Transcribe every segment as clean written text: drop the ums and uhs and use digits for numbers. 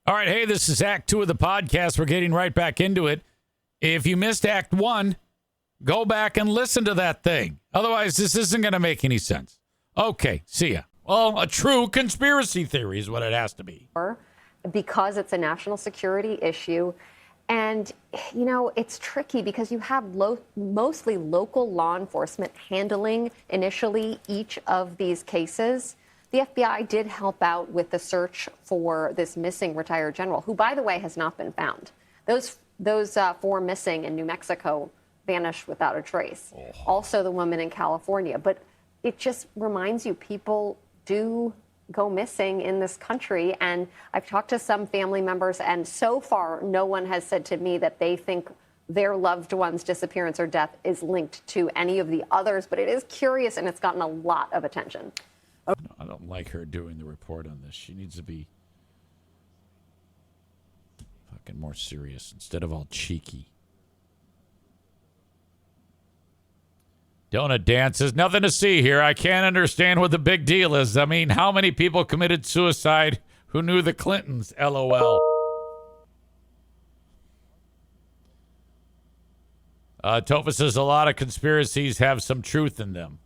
All right, hey, this is Act 2 of the podcast. We're getting right back into it. If you missed Act 1, go back and listen to that thing. Otherwise, this isn't going to make any sense. Okay, see ya. Well, a true conspiracy theory is what it has to be. Because it's a national security issue. And, you know, it's tricky because you have mostly local law enforcement handling initially each of these cases. The FBI did help out with the search for this missing retired general, who, by the way, has not been found. Those 4 missing in New Mexico vanished without a trace. Oh. Also, the woman in California. But it just reminds you, people do go missing in this country. And I've talked to some family members, and so far, no one has said to me that they think their loved one's disappearance or death is linked to any of the others. But it is curious, and it's gotten a lot of attention. I don't like her doing the report on this. She needs to be fucking more serious instead of all cheeky. Donut dances. Nothing to see here. I can't understand what the big deal is. I mean, how many people committed suicide who knew the Clintons? LOL. Topher says a lot of conspiracies have some truth in them.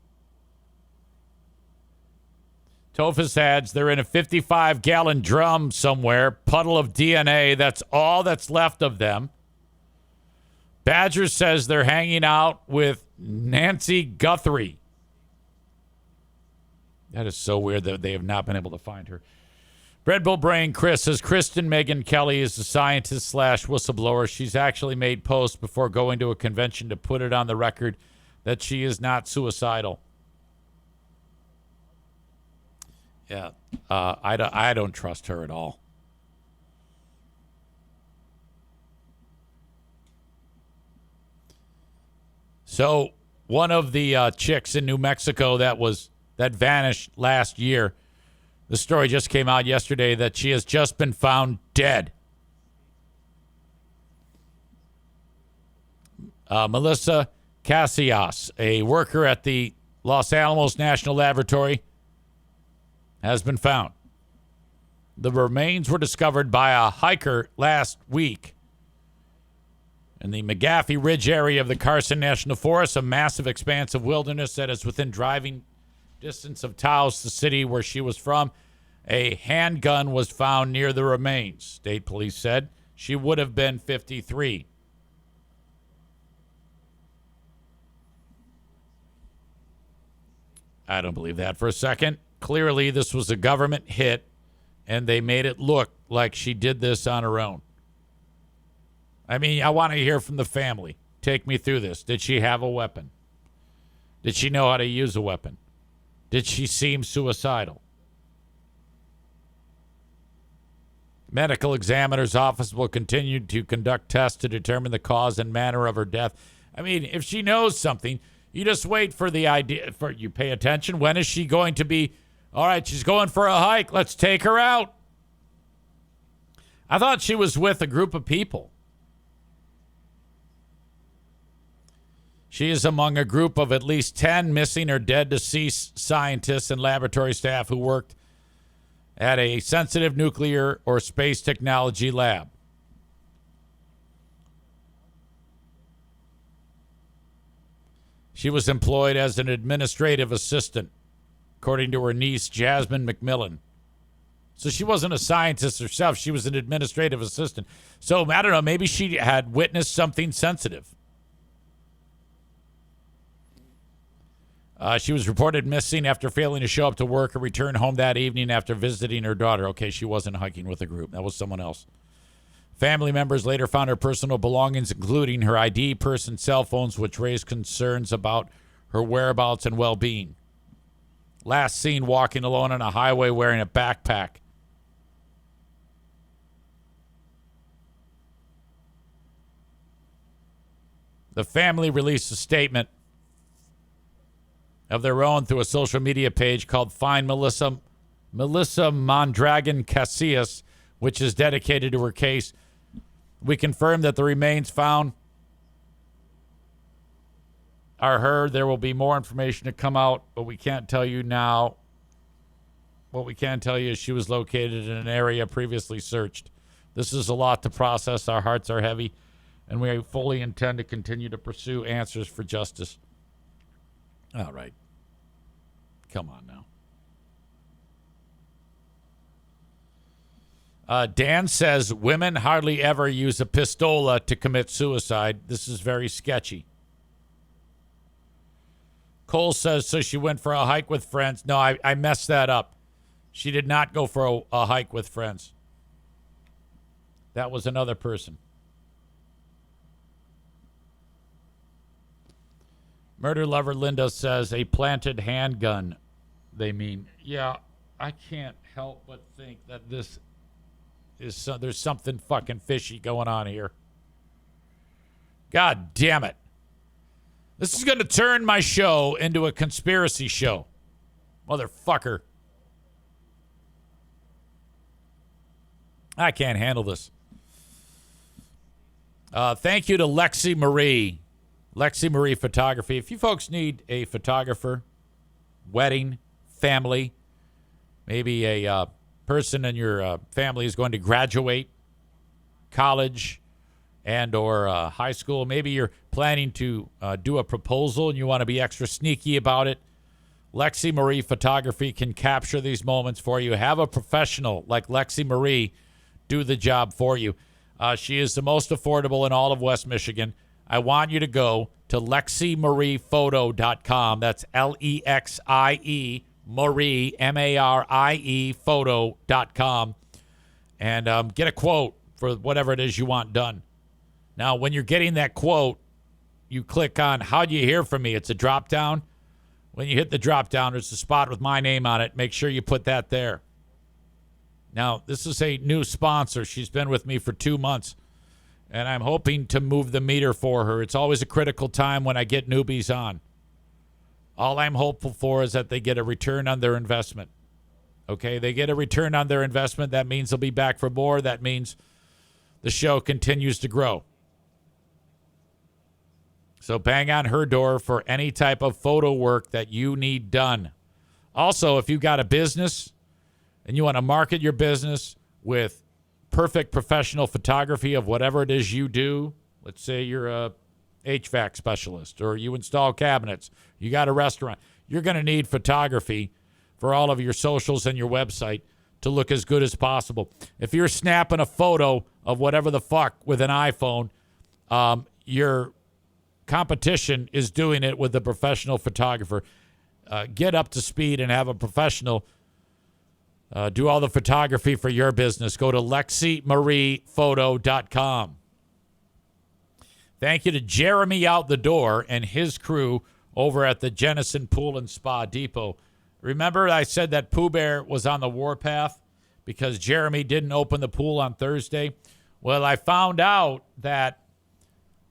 Tophus adds they're in a 55-gallon drum somewhere, puddle of DNA. That's all that's left of them. Badger says they're hanging out with Nancy Guthrie. That is so weird that they have not been able to find her. Red Bull Brain Chris says Kristen Megan Kelly is a scientist / whistleblower. She's actually made posts before going to a convention to put it on the record that she is not suicidal. Yeah, I don't trust her at all. So one of the chicks in New Mexico that vanished last year, the story just came out yesterday that she has just been found dead. Melissa Casillas, a worker at the Los Alamos National Laboratory, has been found. The remains were discovered by a hiker last week in the McGaffey Ridge area of the Carson National Forest, a massive expanse of wilderness that is within driving distance of Taos, the city where she was from. A handgun was found near the remains, state police said. She would have been 53. I don't believe that for a second. Clearly, this was a government hit, and they made it look like she did this on her own. I mean, I want to hear from the family. Take me through this. Did she have a weapon? Did she know how to use a weapon? Did she seem suicidal? Medical examiner's office will continue to conduct tests to determine the cause and manner of her death. I mean, if she knows something, you just wait for the idea. You pay attention. When is she going to be? All right, she's going for a hike. Let's take her out. I thought she was with a group of people. She is among a group of at least 10 missing or dead deceased scientists and laboratory staff who worked at a sensitive nuclear or space technology lab. She was employed as an administrative assistant, according to her niece, Jasmine McMillan. So she wasn't a scientist herself. She was an administrative assistant. So, I don't know, maybe she had witnessed something sensitive. She was reported missing after failing to show up to work or return home that evening after visiting her daughter. Okay, she wasn't hiking with a group. That was someone else. Family members later found her personal belongings, including her ID, purse, and cell phones, which raised concerns about her whereabouts and well-being. Last seen walking alone on a highway wearing a backpack. The family released a statement of their own through a social media page called Find Melissa Mondragon Casillas, which is dedicated to her case. We confirm that the remains found are her. There will be more information to come out, but we can't tell you now. What we can tell you is she was located in an area previously searched. This is a lot to process. Our hearts are heavy, and we fully intend to continue to pursue answers for justice. All right. Come on now. Dan says women hardly ever use a pistola to commit suicide. This is very sketchy. Cole says, so she went for a hike with friends. No, I messed that up. She did not go for a hike with friends. That was another person. Murder lover Linda says a planted handgun, they mean. Yeah, I can't help but think that this is there's something fucking fishy going on here. God damn it. This is going to turn my show into a conspiracy show. Motherfucker. I can't handle this. Thank you to Lexi Marie. Lexi Marie Photography. If you folks need a photographer, wedding, family, maybe a person in your family is going to graduate college and or high school. Maybe you're planning to do a proposal and you want to be extra sneaky about it. Lexi Marie Photography can capture these moments for you. Have a professional like Lexi Marie do the job for you. She is the most affordable in all of West Michigan. I want you to go to LexiMariePhoto.com. That's Lexie Marie, Marie, photo.com. And get a quote for whatever it is you want done. Now, when you're getting that quote, you click on how do you hear from me? It's a drop down. When you hit the drop down, there's a spot with my name on it. Make sure you put that there. Now, this is a new sponsor. She's been with me for 2 months, and I'm hoping to move the meter for her. It's always a critical time when I get newbies on. All I'm hopeful for is that they get a return on their investment. Okay, they get a return on their investment. That means they'll be back for more. That means the show continues to grow. So bang on her door for any type of photo work that you need done. Also, if you've got a business and you want to market your business with perfect professional photography of whatever it is you do, let's say you're a HVAC specialist or you install cabinets, you got a restaurant, you're going to need photography for all of your socials and your website to look as good as possible. If you're snapping a photo of whatever the fuck with an iPhone, your competition is doing it with a professional photographer. Get up to speed and have a professional do all the photography for your business. Go to LexiMariePhoto.com. Thank you to Jeremy Out the Door and his crew over at the Jennison Pool and Spa Depot. Remember I said that Pooh Bear was on the warpath because Jeremy didn't open the pool on Thursday? Well, I found out that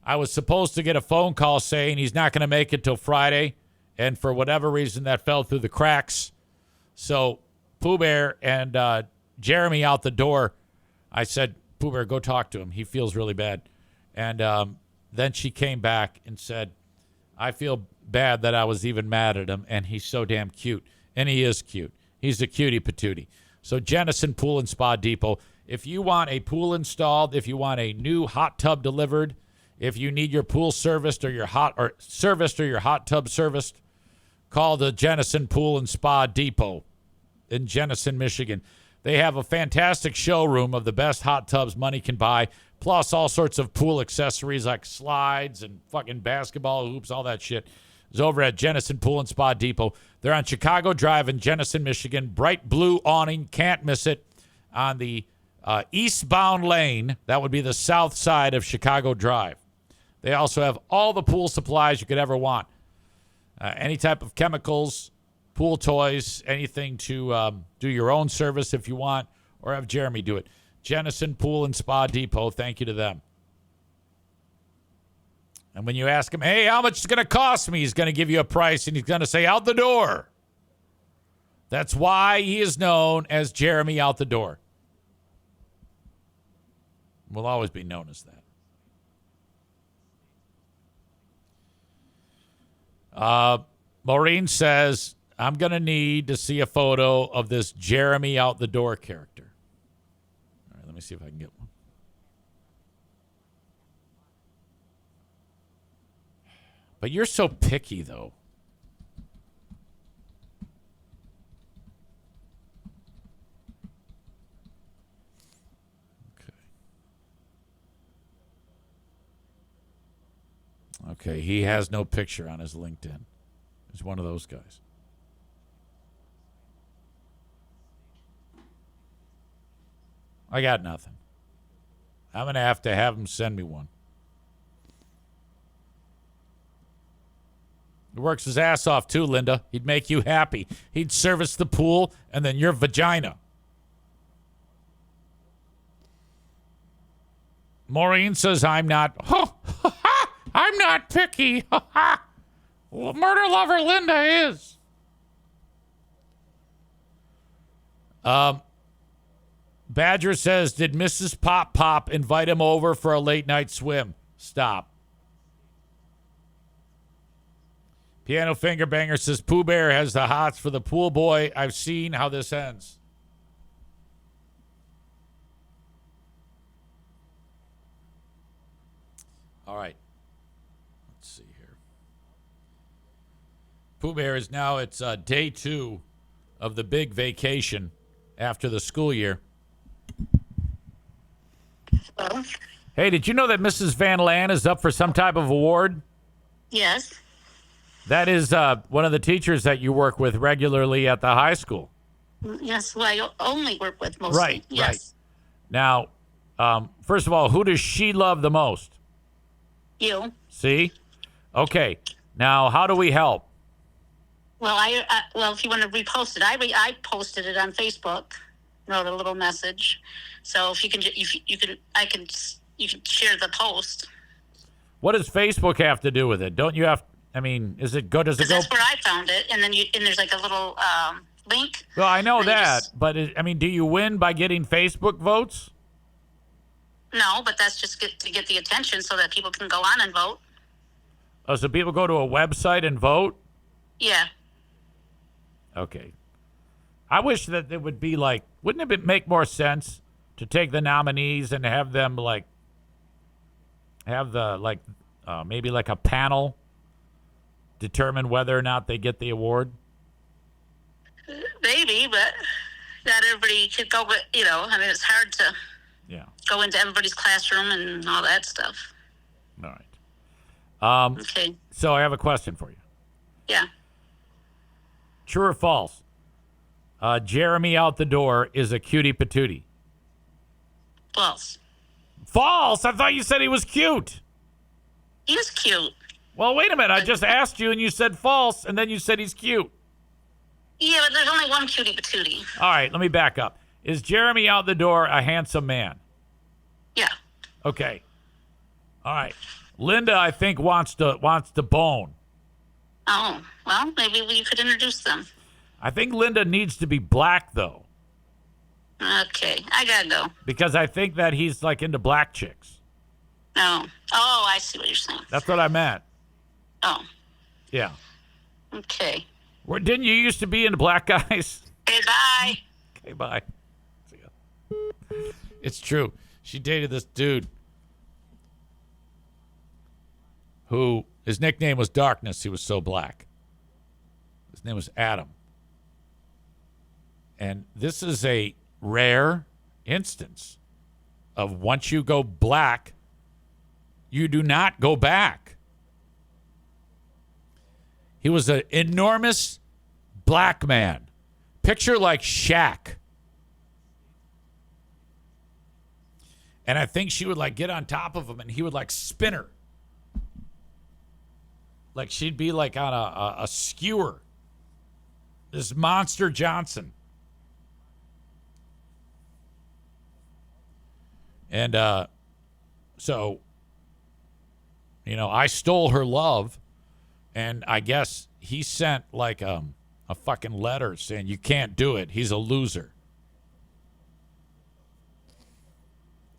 I was supposed to get a phone call saying he's not going to make it till Friday, and for whatever reason that fell through the cracks. So Pooh Bear and Jeremy Out the Door, I said, Pooh Bear, go talk to him. He feels really bad. And then she came back and said, I feel bad that I was even mad at him, and he's so damn cute. And he is cute. He's a cutie patootie. So Jennison Pool and Spa Depot, if you want a pool installed, if you want a new hot tub delivered, if you need your pool serviced or your hot tub serviced, call the Jennison Pool and Spa Depot in Jennison, Michigan. They have a fantastic showroom of the best hot tubs money can buy, plus all sorts of pool accessories like slides and fucking basketball hoops, all that shit. Is over at Jennison Pool and Spa Depot. They're on Chicago Drive in Jennison, Michigan. Bright blue awning, can't miss it. On the eastbound lane, that would be the south side of Chicago Drive. They also have all the pool supplies you could ever want. Any type of chemicals, pool toys, anything to do your own service if you want, or have Jeremy do it. Jennison Pool and Spa Depot, thank you to them. And when you ask him, hey, how much is it going to cost me? He's going to give you a price, and he's going to say, out the door. That's why he is known as Jeremy Out the Door. Will always be known as that. Maureen says, I'm going to need to see a photo of this Jeremy Out the Door character. All right, let me see if I can get one. But you're so picky, though. Okay, he has no picture on his LinkedIn. He's one of those guys. I got nothing. I'm going to have him send me one. He works his ass off too, Linda. He'd make you happy. He'd service the pool and then your vagina. Maureen says I'm not. I'm not picky. Well, murder lover Linda is. Badger says, did Mrs. Pop Pop invite him over for a late night swim? Stop. Piano Finger Banger says, Pooh Bear has the hots for the pool boy. I've seen how this ends. All right. Let's see here. Pooh Bear is now, it's day 2 of the big vacation after the school year. Hello? Hey, did you know that Mrs. Van Lan is up for some type of award? Yes. That is one of the teachers that you work with regularly at the high school. Yes, who I only work with mostly. Right, yes. right. Now, first of all, who does she love the most? You. See? Okay. Now, how do we help? Well, well, if you want to repost it, I posted it on Facebook, wrote a little message. So if you can, you can share the post. What does Facebook have to do with it? Don't you have? I mean, is it good? Does it go? That's where I found it, and then there's like a little link. Well, I know and that, but I mean, do you win by getting Facebook votes? No, but that's just to get the attention so that people can go on and vote. Oh, so people go to a website and vote? Yeah. Okay. I wish that it would be like, wouldn't it make more sense to take the nominees and have them maybe like a panel determine whether or not they get the award? Maybe, but not everybody could go. But I mean, it's hard to go into everybody's classroom and all that stuff. All right. Okay. So I have a question for you. Yeah. True or false? Jeremy out the door is a cutie patootie. False. False? I thought you said he was cute. He was cute. Well, wait a minute. I just asked you and you said false, and then you said he's cute. Yeah, but there's only one cutie patootie. All right, let me back up. Is Jeremy out the door a handsome man? Yeah. Okay. All right. Linda, I think, wants to bone. Oh, well, maybe we could introduce them. I think Linda needs to be black, though. Okay, I gotta go. Because I think that he's, like, into black chicks. No. Oh, I see what you're saying. That's what I meant. Oh. Yeah. Okay. Didn't you used to be into black guys? Okay, bye. Okay, bye. See ya. It's true. She dated this dude who, his nickname was Darkness. He was so black. His name was Adam. And this is a rare instance of once you go black, you do not go back. He was an enormous black man. Picture like Shaq. And I think she would like get on top of him and he would like spin her. Like she'd be like on a skewer. This Monster Johnson. And so, I stole her love. And I guess he sent like a fucking letter saying, you can't do it. He's a loser.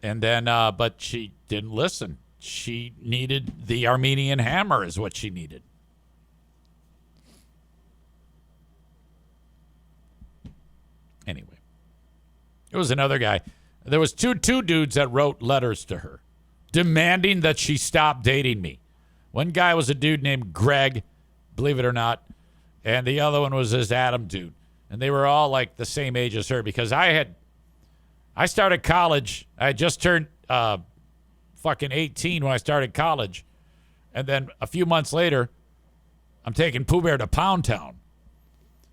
And then, but she didn't listen. She needed the Armenian hammer is what she needed. Anyway, it was another guy. There was two dudes that wrote letters to her demanding that she stop dating me. One guy was a dude named Greg, believe it or not, and the other one was this Adam dude. And they were all like the same age as her because I started college. I had just turned fucking 18 when I started college. And then a few months later, I'm taking Pooh Bear to Pound Town.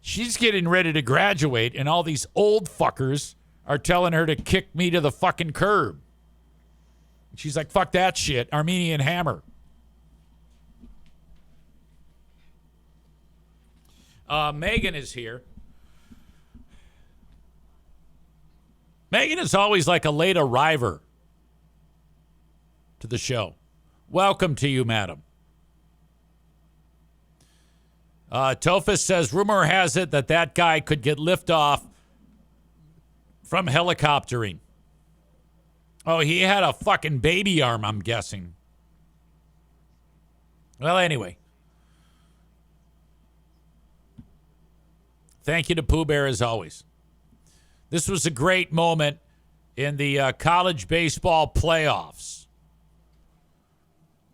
She's getting ready to graduate, and all these old fuckers are telling her to kick me to the fucking curb. She's like, fuck that shit, Armenian Hammer. Megan is here. Megan is always like a late arriver to the show. Welcome to you, madam. Tophus says, rumor has it that guy could get liftoff from helicoptering. Oh, he had a fucking baby arm, I'm guessing. Well, anyway. Thank you to Pooh Bear as always. This was a great moment in the college baseball playoffs.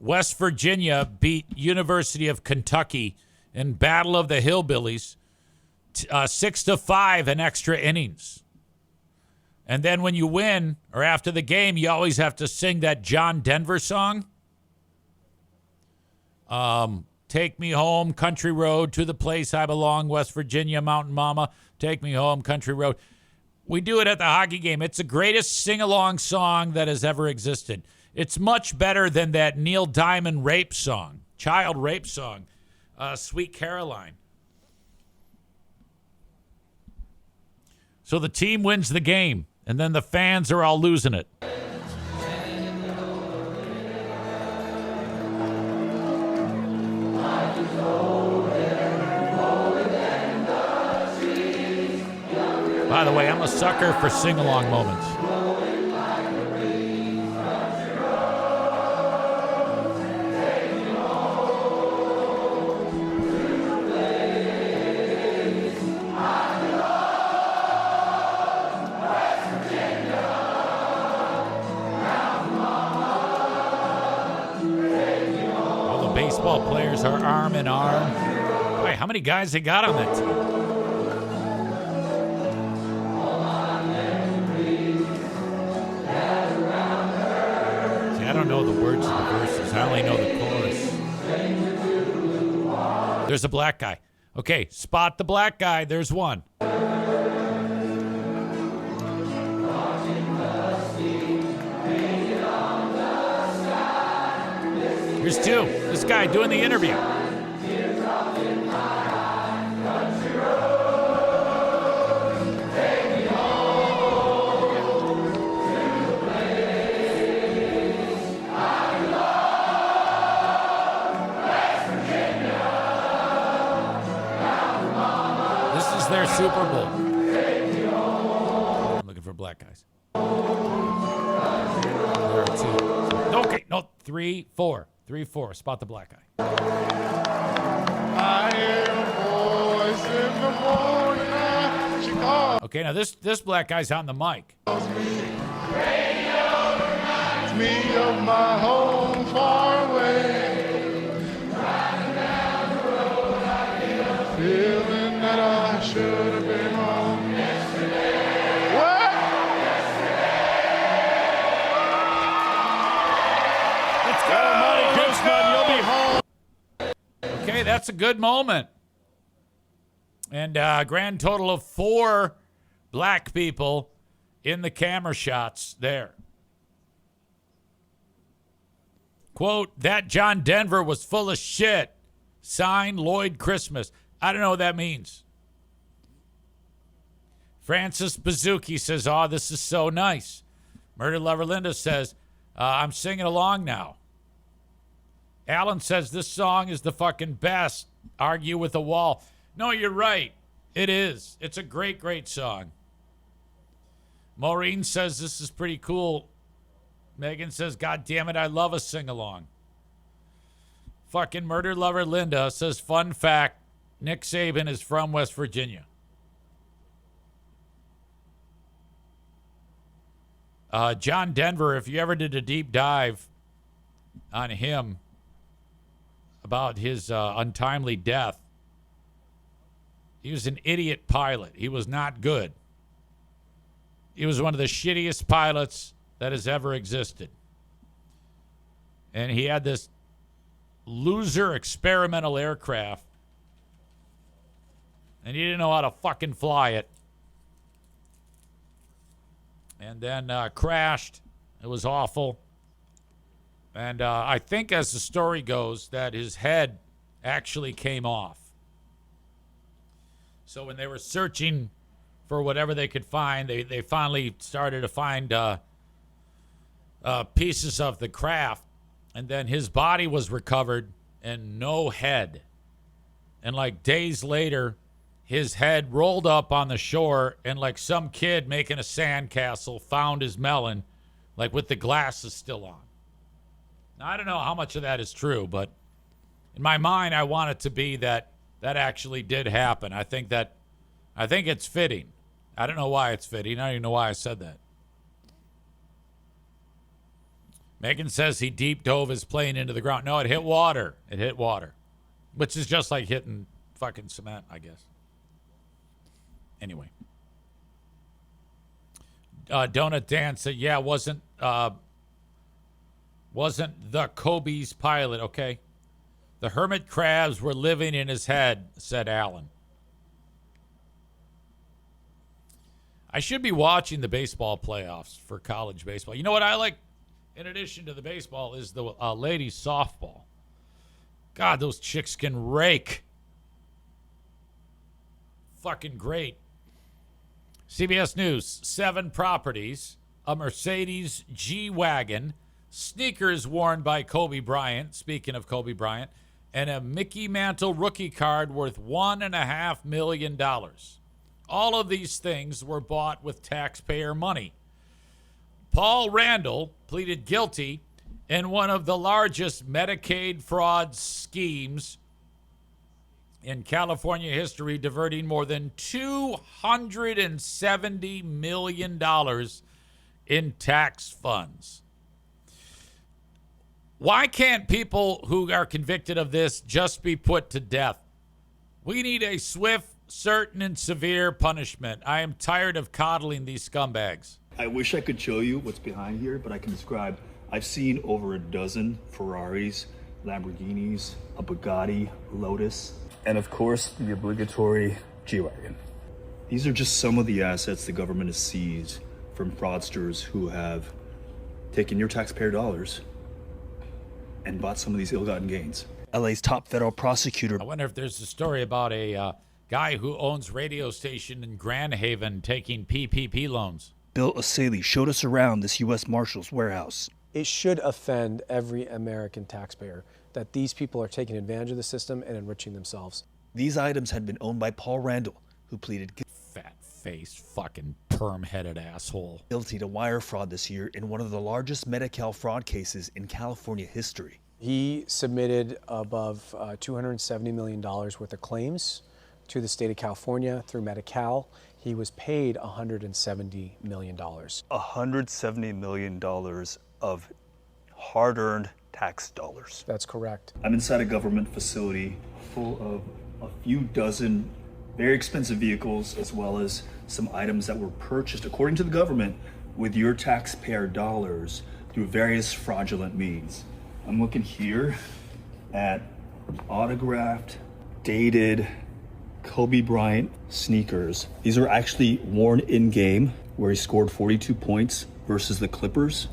West Virginia beat University of Kentucky in Battle of the Hillbillies 6-5 in extra innings. And then when you win, or after the game, you always have to sing that John Denver song. Take me home, country road, to the place I belong, West Virginia, Mountain Mama. Take me home, country road. We do it at the hockey game. It's the greatest sing-along song that has ever existed. It's much better than that Neil Diamond rape song, child rape song, Sweet Caroline. So the team wins the game, and then the fans are all losing it. By the way, I'm a sucker for sing-along moments. All the baseball players are arm in arm. Boy, how many guys they got on that team? I don't know the words of the verses. I only know the chorus. There's a black guy. Okay, spot the black guy. There's one. Here's two. This guy doing the interview. Their Super Bowl. I'm looking for black guys. There are two. Okay, no, 3, 4. 3, 4. Spot the black guy. I hear a voice in the morning. She calls. Okay, now this black guy's on the mic. Radio reminds me of my home far away. Riding down the road, I feel feeling that I should have been home yesterday. What? Yesterday. Let's go. You'll be home. Okay, that's a good moment. And grand total of 4 black people in the camera shots there. Quote, that John Denver was full of shit. Signed, Lloyd Christmas. I don't know what that means. Francis Bazuki says, oh, this is so nice. Murder Lover Linda says, I'm singing along now. Alan says, this song is the fucking best. Argue with the wall. No, you're right. It is. It's a great, great song. Maureen says, this is pretty cool. Megan says, God damn it, I love a sing-along. Fucking Murder Lover Linda says, fun fact, Nick Saban is from West Virginia. John Denver, if you ever did a deep dive on him about his untimely death, he was an idiot pilot. He was not good. He was one of the shittiest pilots that has ever existed. And he had this loser experimental aircraft, and he didn't know how to fucking fly it. And then crashed. It was awful. And I think, as the story goes, that his head actually came off. So when they were searching for whatever they could find, they finally started to find pieces of the craft. And then his body was recovered and no head. And like days later, his head rolled up on the shore, and like some kid making a sandcastle found his melon, like with the glasses still on. Now, I don't know how much of that is true, but in my mind, I want it to be that actually did happen. I think it's fitting. I don't know why it's fitting. I don't even know why I said that. Megan says he deep dove his plane into the ground. No, it hit water. It hit water, which is just like hitting fucking cement, I guess. Anyway. Donut Dan said, yeah, wasn't the Kobe's pilot, okay? The hermit crabs were living in his head, said Alan. I should be watching the baseball playoffs for college baseball. You know what I like, in addition to the baseball, is the ladies softball. God, those chicks can rake. Fucking great. CBS News, 7 properties, a Mercedes G-Wagon, sneakers worn by Kobe Bryant, speaking of Kobe Bryant, and a Mickey Mantle rookie card worth $1.5 million. All of these things were bought with taxpayer money. Paul Randall pleaded guilty in one of the largest Medicaid fraud schemes in California history, diverting more than $270 million in tax funds. Why can't people who are convicted of this just be put to death? We need a swift, certain, and severe punishment. I am tired of coddling these scumbags. I wish I could show you what's behind here, but I can describe. I've seen over a dozen Ferraris, Lamborghinis, a Bugatti, Lotus, and of course the obligatory G-Wagon. These are just some of the assets the government has seized from fraudsters who have taken your taxpayer dollars and bought some of these ill-gotten gains. LA's top federal prosecutor. I wonder if there's a story about a guy who owns radio station in Grand Haven taking PPP loans. Bill O'Saley showed us around this U.S. Marshal's warehouse. It should offend every American taxpayer that these people are taking advantage of the system and enriching themselves. These items had been owned by Paul Randall, who pleaded fat-faced, fucking perm-headed asshole. Guilty to wire fraud this year in one of the largest Medi-Cal fraud cases in California history. He submitted above $270 million worth of claims to the state of California through Medi-Cal. He was paid $170 million. $170 million of hard-earned tax dollars. That's correct. I'm inside a government facility full of a few dozen very expensive vehicles, as well as some items that were purchased, according to the government, with your taxpayer dollars through various fraudulent means. I'm looking here at autographed, dated Kobe Bryant sneakers. These are actually worn in game, where he scored 42 points versus the Clippers,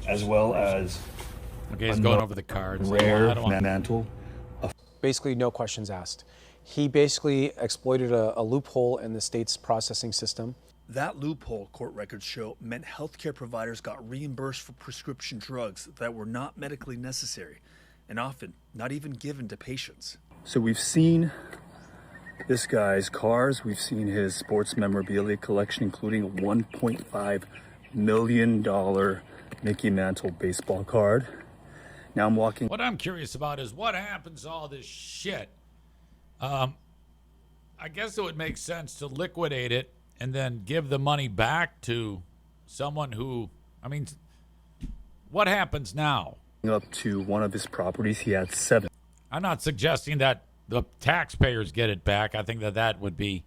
as well as okay, he's going over the cards. Rare mantle. Basically, no questions asked. He basically exploited a loophole in the state's processing system. That loophole, court records show, meant healthcare providers got reimbursed for prescription drugs that were not medically necessary, and often not even given to patients. So we've seen this guy's cars, we've seen his sports memorabilia collection, including a $1.5 million Mickey Mantle baseball card. Now I'm walking. What I'm curious about is what happens to all this shit. I guess it would make sense to liquidate it and then give the money back to someone who, I mean, what happens now? Up to one of his properties, he had 7. I'm not suggesting that the taxpayers get it back. I think that would be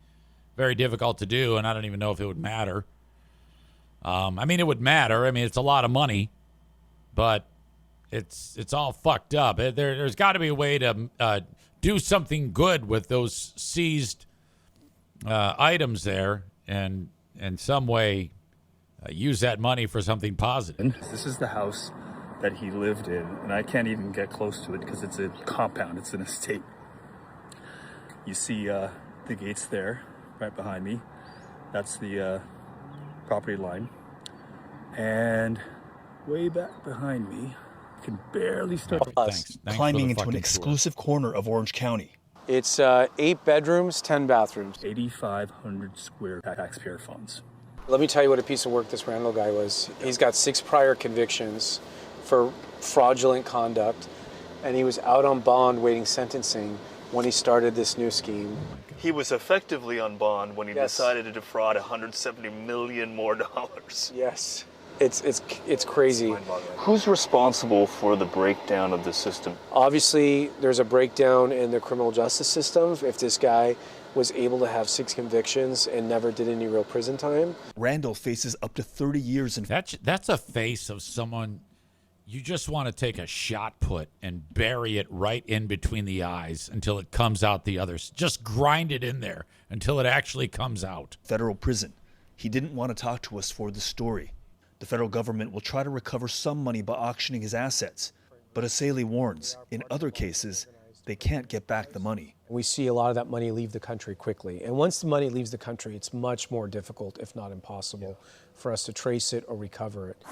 very difficult to do, and I don't even know if it would matter. I mean, it would matter. I mean, it's a lot of money, but it's all fucked up. There's got to be a way to do something good with those seized items there, and in some way use that money for something positive. This is the house that he lived in, and I can't even get close to it because it's a compound, it's an estate. You see the gates there, right behind me. That's the property line. And way back behind me, you can barely start Thanks climbing into for an the fucking exclusive corner of Orange County. It's 8 bedrooms, 10 bathrooms. 8,500 square taxpayer funds. Let me tell you what a piece of work this Randall guy was. He's got 6 prior convictions for fraudulent conduct, and he was out on bond waiting sentencing when he started this new scheme. He was effectively on bond when he Yes. decided to defraud $170 million more. Yes, it's crazy. Who's responsible for the breakdown of the system? Obviously, there's a breakdown in the criminal justice system. If this guy was able to have 6 convictions and never did any real prison time. Randall faces up to 30 years in. That's a face of someone you just want to take a shot put and bury it right in between the eyes until it comes out the others. Just grind it in there until it actually comes out. Federal prison. He didn't want to talk to us for the story. The federal government will try to recover some money by auctioning his assets. But Asali warns, in other cases, they can't get back the money. We see a lot of that money leave the country quickly. And once the money leaves the country, it's much more difficult, if not impossible, for us to trace it or recover it.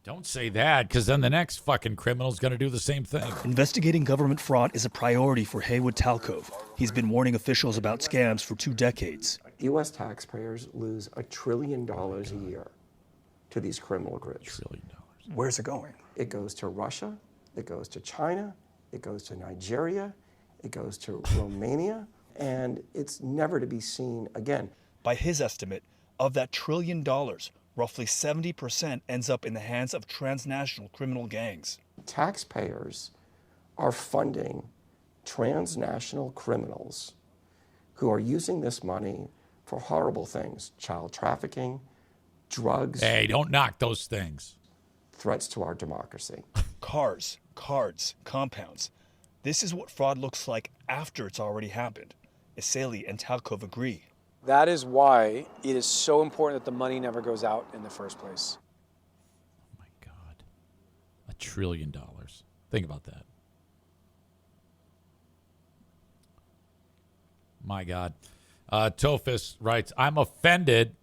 Don't say that, because then the next fucking criminal's going to do the same thing. Investigating government fraud is a priority for Haywood Talcove. He's been warning officials about scams for 2 decades. U.S. taxpayers lose $1 trillion a year to these criminal groups. $1 trillion. Where's it going? It goes to Russia, it goes to China, it goes to Nigeria, it goes to Romania, and it's never to be seen again. By his estimate, of that $1 trillion, roughly 70% ends up in the hands of transnational criminal gangs. Taxpayers are funding transnational criminals who are using this money for horrible things: child trafficking, drugs, Hey, don't knock those things. threats to our democracy. Cars, cards, compounds. This is what fraud looks like after it's already happened. Asali and Talcove agree. That is why it is so important that the money never goes out in the first place. Oh my God. $1 trillion. Think about that. My God. Tophus writes, I'm offended.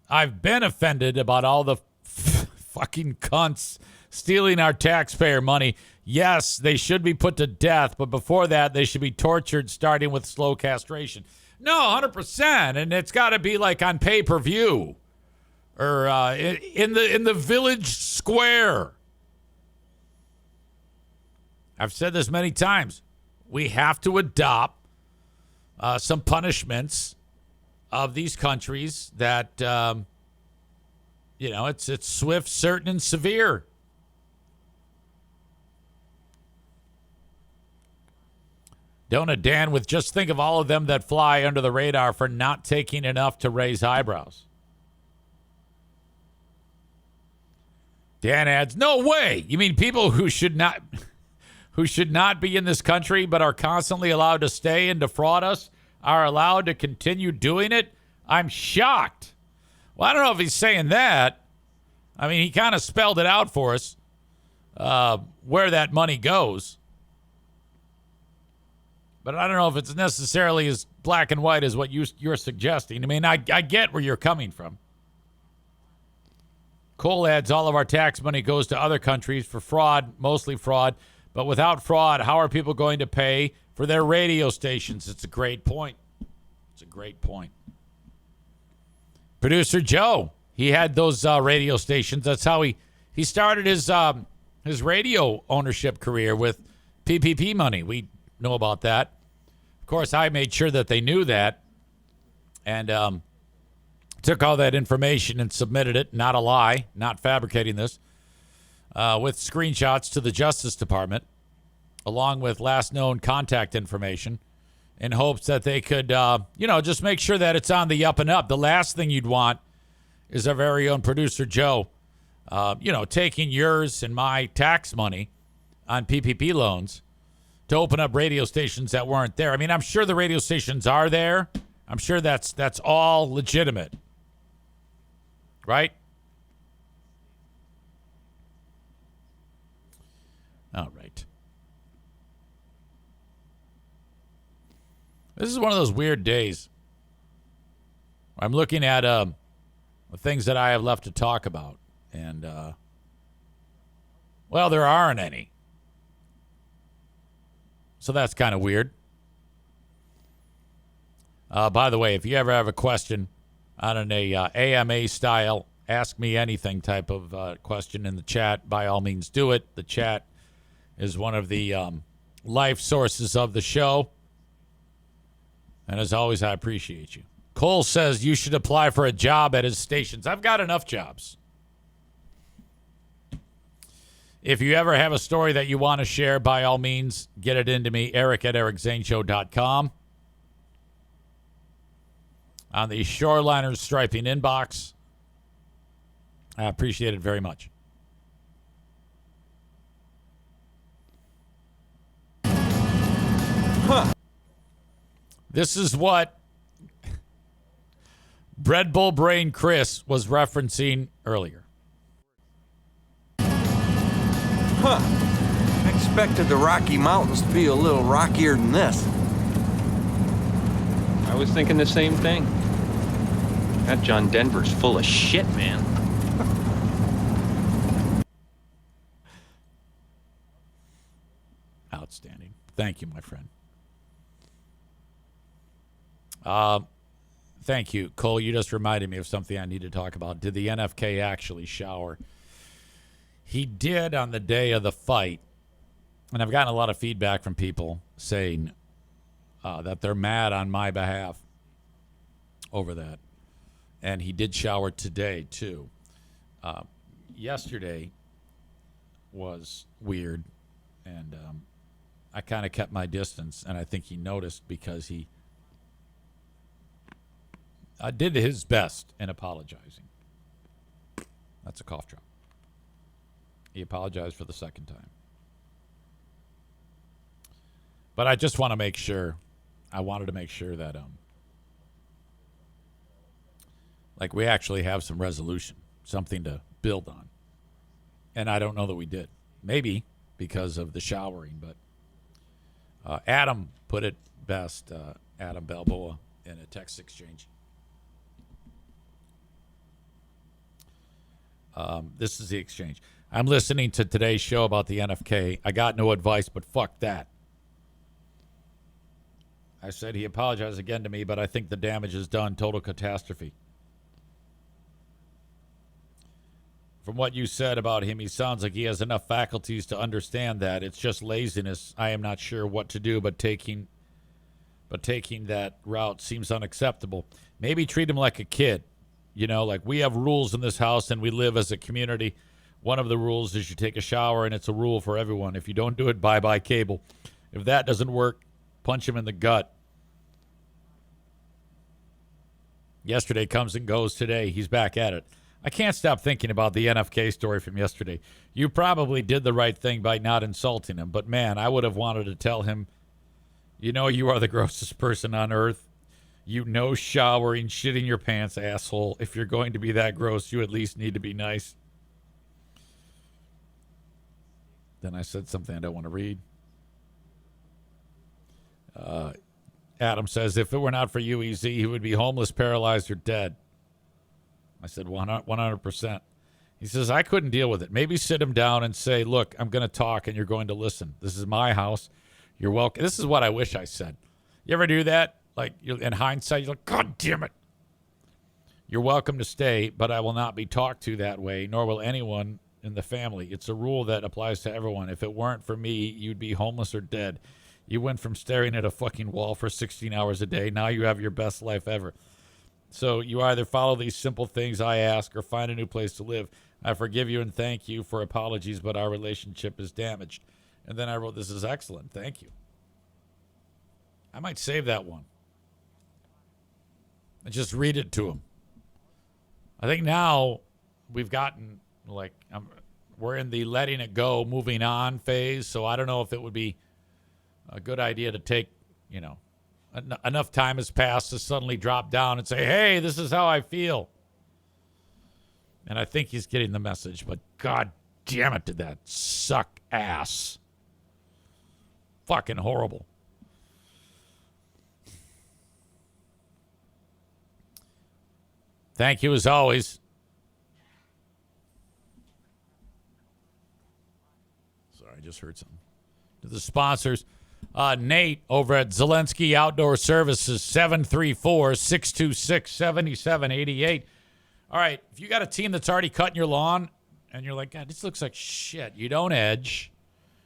I've been offended about all the fucking cunts stealing our taxpayer money. Yes, they should be put to death, but before that, they should be tortured, starting with slow castration. No, 100%, and it's got to be like on pay-per-view or in the village square. I've said this many times. We have to adopt some punishments of these countries that, it's swift, certain, and severe. Donut Dan with just think of all of them that fly under the radar for not taking enough to raise eyebrows. Dan adds, no way. You mean people who should not be in this country but are constantly allowed to stay and defraud us are allowed to continue doing it? I'm shocked. Well, I don't know if he's saying that. I mean, he kind of spelled it out for us, where that money goes. But I don't know if it's necessarily as black and white as what you're suggesting. I mean, I get where you're coming from. Cole adds, all of our tax money goes to other countries for fraud, mostly fraud. But without fraud, how are people going to pay for their radio stations? It's a great point. It's a great point. Producer Joe, he had those radio stations. That's how he started his radio ownership career, with PPP money. We know about that. Of course, I made sure that they knew that. And took all that information and submitted it, not a lie, not fabricating this, with screenshots to the Justice Department, along with last known contact information, in hopes that they could, just make sure that it's on the up and up. The last thing you'd want is our very own producer, Joe, taking yours and my tax money on PPP loans to open up radio stations that weren't there. I mean, I'm sure the radio stations are there. I'm sure that's all legitimate. Right? All right. This is one of those weird days. I'm looking at the things that I have left to talk about. And, there aren't any. So that's kind of weird. By the way, if you ever have a question on an AMA style, ask me anything type of question in the chat, by all means do it. The chat is one of the life sources of the show. And as always, I appreciate you. Cole says you should apply for a job at his stations. I've got enough jobs. If you ever have a story that you want to share, by all means, get it into me, eric@ericzaneshow.com. On the Shoreliners Striping inbox. I appreciate it very much. This is what Bread Bull Brain Chris was referencing earlier. Expected the Rocky Mountains to be a little rockier than this. I was thinking the same thing. That John Denver's full of shit, man. Outstanding. Thank you, my friend. Thank you, Cole. You just reminded me of something I need to talk about. Did the NFK actually shower? He did on the day of the fight. And I've gotten a lot of feedback from people saying that they're mad on my behalf over that. And he did shower today, too. Yesterday was weird. And I kind of kept my distance. And I think he noticed because he did his best in apologizing. That's a cough drop. He apologized for the second time. But I just want to make sure, I wanted to make sure that, we actually have some resolution, something to build on. And I don't know that we did. Maybe because of the showering, but Adam put it best, Adam Balboa, in a text exchange. This is the exchange. I'm listening to today's show about the NFK. I got no advice, but fuck that. I said he apologized again to me, but I think the damage is done. Total catastrophe. From what you said about him, he sounds like he has enough faculties to understand that. It's just laziness. I am not sure what to do, but taking that route seems unacceptable. Maybe treat him like a kid. We have rules in this house and we live as a community. One of the rules is you take a shower, and it's a rule for everyone. If you don't do it, bye-bye cable. If that doesn't work, punch him in the gut. Yesterday comes and goes today. He's back at it. I can't stop thinking about the NFK story from yesterday. You probably did the right thing by not insulting him, but man, I would have wanted to tell him, you are the grossest person on earth. Showering, shitting your pants, asshole. If you're going to be that gross, you at least need to be nice. Then I said something I don't want to read. Adam says, if it were not for you, EZ, he would be homeless, paralyzed, or dead. I said 100%. He says, I couldn't deal with it. Maybe sit him down and say, look, I'm going to talk and you're going to listen. This is my house. You're welcome. This is what I wish I said. You ever do that? In hindsight, you're like, God damn it. You're welcome to stay, but I will not be talked to that way, nor will anyone in the family. It's a rule that applies to everyone. If it weren't for me, you'd be homeless or dead. You went from staring at a fucking wall for 16 hours a day. Now you have your best life ever. So you either follow these simple things I ask or find a new place to live. I forgive you and thank you for apologies, but our relationship is damaged. And then I wrote, this is excellent. Thank you. I might save that one and just read it to him. I think now we've gotten, like, we're in the letting it go, moving on phase. So I don't know if it would be a good idea to take, enough time has passed to suddenly drop down and say, hey, this is how I feel. And I think he's getting the message, but God damn it, did that suck ass. Fucking horrible. Thank you as always. Sorry, I just heard something. To the sponsors, Nate over at Zelensky Outdoor Services, 734-626-7788. All right, if you got a team that's already cutting your lawn and you're like, God, this looks like shit. You don't edge.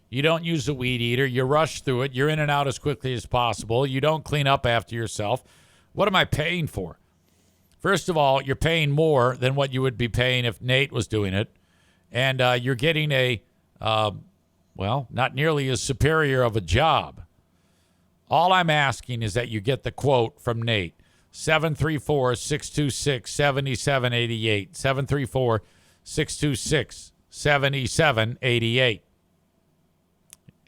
You don't use a weed eater. You rush through it. You're in and out as quickly as possible. You don't clean up after yourself. What am I paying for? First of all, you're paying more than what you would be paying if Nate was doing it. And you're getting a, not nearly as superior of a job. All I'm asking is that you get the quote from Nate. 734-626-7788. 734-626-7788.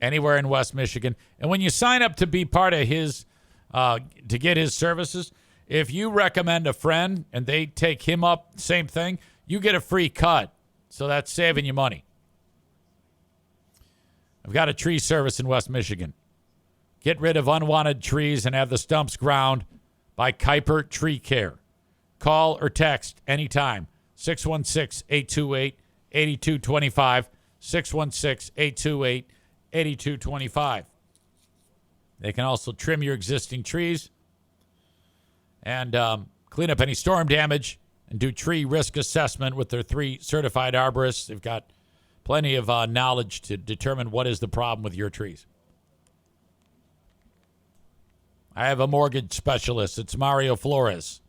Anywhere in West Michigan. And when you sign up to be part of his, to get his services, if you recommend a friend and they take him up, same thing, you get a free cut. So that's saving you money. I've got a tree service in West Michigan. Get rid of unwanted trees and have the stumps ground by Kuiper Tree Care. Call or text anytime. 616-828-8225. 616-828-8225. They can also trim your existing trees and clean up any storm damage and do tree risk assessment with their 3 certified arborists. They've got plenty of knowledge to determine what is the problem with your trees. I have a mortgage specialist. It's Mario Flores.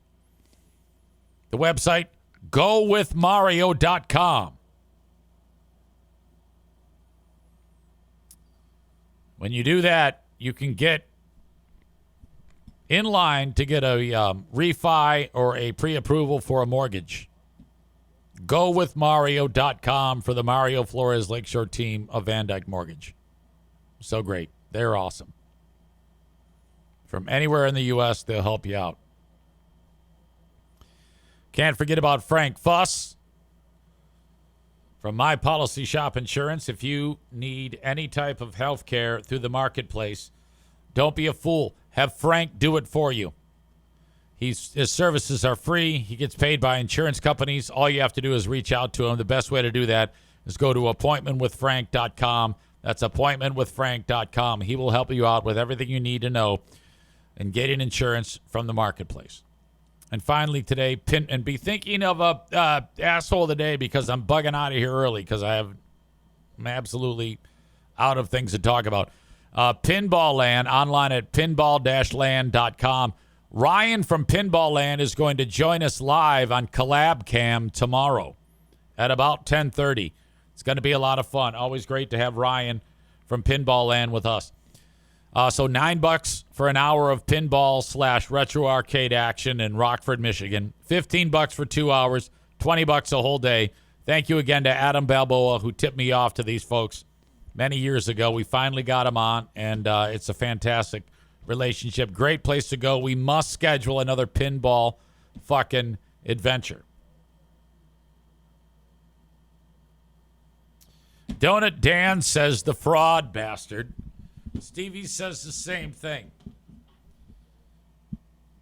The website, gowithmario.com. When you do that, you can get in line to get a refi or a pre-approval for a mortgage. Gowithmario.com for the Mario Flores Lakeshore team of Van Dyke Mortgage. So great. They're awesome. From anywhere in the U.S., they'll help you out. Can't forget about Frank Fuss from My Policy Shop Insurance. If you need any type of health care through the marketplace, don't be a fool. Have Frank do it for you. His services are free. He gets paid by insurance companies. All you have to do is reach out to him. The best way to do that is go to appointmentwithfrank.com. That's appointmentwithfrank.com. He will help you out with everything you need to know and getting insurance from the marketplace. And finally today, and be thinking of a asshole of the day because I'm bugging out of here early because I'm absolutely out of things to talk about. Pinball Land, online at pinball-land.com. Ryan from Pinball Land is going to join us live on Collab Cam tomorrow at about 10:30. It's going to be a lot of fun. Always great to have Ryan from Pinball Land with us. So $9 for an hour of pinball / retro arcade action in Rockford, Michigan. $15 for 2 hours, $20 a whole day. Thank you again to Adam Balboa, who tipped me off to these folks many years ago. We finally got him on, and it's a fantastic relationship. Great place to go. We must schedule another pinball fucking adventure. Donut Dan says the fraud bastard. Stevie says the same thing.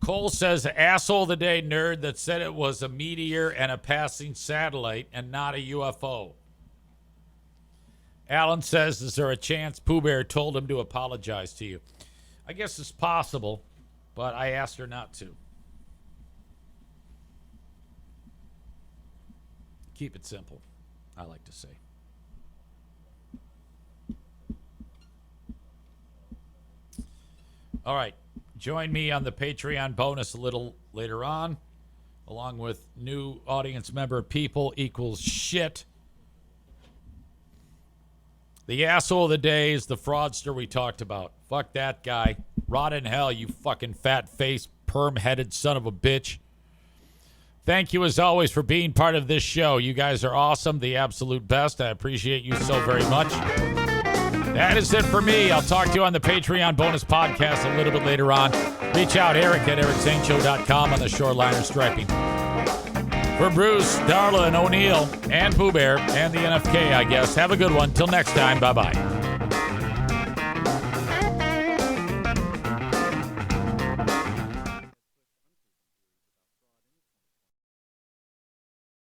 Cole says, asshole of the day nerd that said it was a meteor and a passing satellite and not a UFO. Alan says, is there a chance Pooh Bear told him to apologize to you? I guess it's possible, but I asked her not to. Keep it simple, I like to say. All right. Join me on the Patreon bonus a little later on. along with new audience member people equals shit. The asshole of the day is the fraudster we talked about. Fuck that guy. Rot in hell, you fucking fat-faced, perm-headed son of a bitch. Thank you, as always, for being part of this show. You guys are awesome, the absolute best. I appreciate you so very much. That is it for me. I'll talk to you on the Patreon bonus podcast a little bit later on. Reach out, Eric at ericzaneshow.com on the Shoreliner striping. For Bruce, Darla, and O'Neill, and Pooh Bear, and the NFK, I guess. Have a good one. Till next time, bye-bye.